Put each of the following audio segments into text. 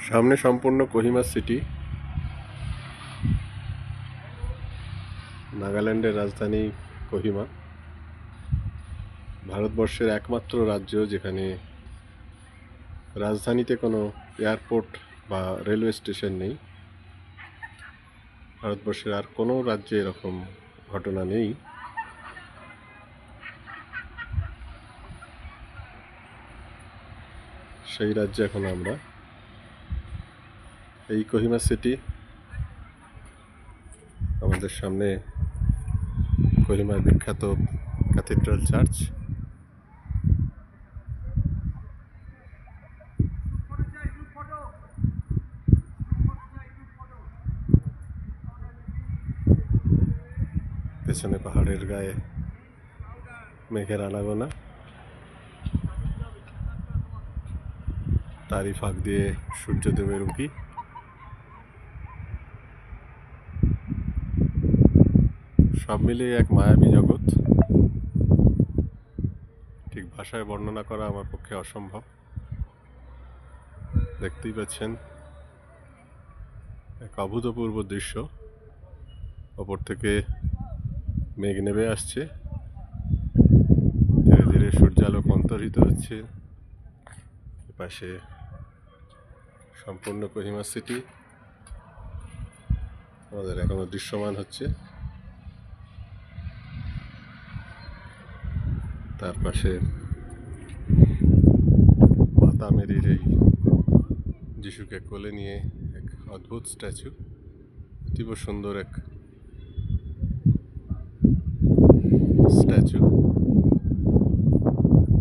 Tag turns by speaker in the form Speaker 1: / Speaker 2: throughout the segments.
Speaker 1: সামনে সম্পূর্ণ কোহিমা সিটি, নাগাল্যান্ডের রাজধানী কোহিমা। ভারতবর্ষের একমাত্র রাজ্য যেখানে রাজধানীতে কোনো এয়ারপোর্ট বা রেলওয়ে স্টেশন নেই। ভারতবর্ষের আর কোনো রাজ্যে এরকম ঘটনা নেই। সেই রাজ্যে এখন আমরা। এই কোহিমা সিটি, আমাদের সামনে কোহিমার বিখ্যাত ক্যাথিড্রাল চার্চ। পেছনে পাহাড়ের গায়ে মেঘের আনাগোনা, তারই ফাঁক দিয়ে সূর্যদেবের উঁকি। সব মিলিয়ে এক মায়াবী জগৎ, ঠিক ভাষায় বর্ণনা করা আমার পক্ষে অসম্ভব। দেখতেই পাচ্ছেন এক অভূতপূর্ব দৃশ্য। ওপর থেকে মেঘ নেমে আসছে, ধীরে ধীরে সূর্যালোক অন্তর্হিত হচ্ছে। পাশে সম্পূর্ণ কোহিমা সিটি আমাদের এখনো দৃশ্যমান হচ্ছে। তার পাশে মাতা মেরির এই যিশুকে কোলে নিয়ে এক অদ্ভুত স্ট্যাচু, অতীব সুন্দর এক স্ট্যাচু।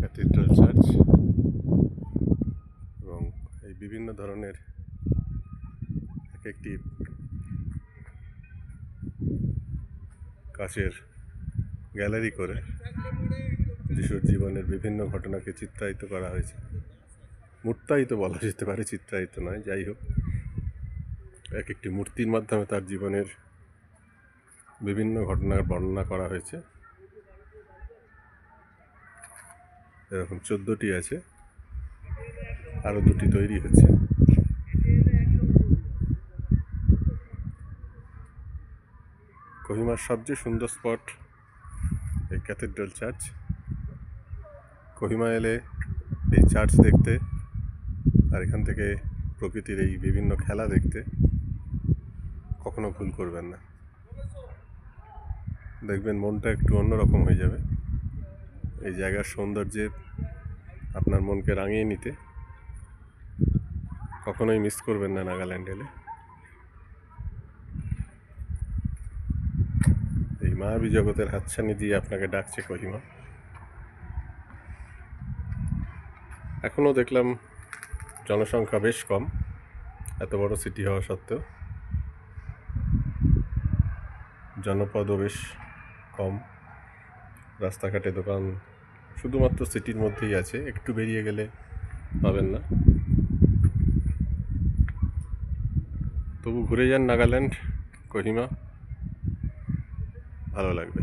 Speaker 1: ক্যাথিড্রাল চার্চ এবং এই বিভিন্ন ধরনের এক একটি কাচের গ্যালারি করে যিশুর জীবনের বিভিন্ন ঘটনাকে চিত্রায়িত করা হয়েছে। মূর্তায়িত বলা যেতে পারে, চিত্রায়িত নয়। যাই হোক, এক একটি মূর্তির মাধ্যমে তার জীবনের বিভিন্ন ঘটনার বর্ণনা করা হয়েছে। এরকম 14টি আছে, আরও 2টি তৈরি হচ্ছে। কোহিমার সবচেয়ে সুন্দর স্পট এই ক্যাথিড্রাল চার্চ। কোহিমা এলে এই চার্চ দেখতে আর এখান থেকে প্রকৃতির এই বিভিন্ন খেলা দেখতে কখনো ভুল করবেন না। দেখবেন মনটা একটু অন্যরকম হয়ে যাবে। এই জায়গার সৌন্দর্যে আপনার মনকে রাঙিয়ে নিতে কখনোই মিস করবেন না নাগাল্যান্ড এলে। এই মায়াবী জগতের হাতছানি দিয়ে আপনাকে ডাকছে কোহিমা। এখনও দেখলাম জনসংখ্যা বেশ কম, এত বড় সিটি হওয়া সত্ত্বেও জনপদও বেশ কম। রাস্তাঘাটে দোকান শুধুমাত্র সিটির মধ্যেই আছে, একটু বেরিয়ে গেলে পাবেন না। তবু ঘুরে যান নাগাল্যান্ড, কোহিমা, ভালো লাগবে।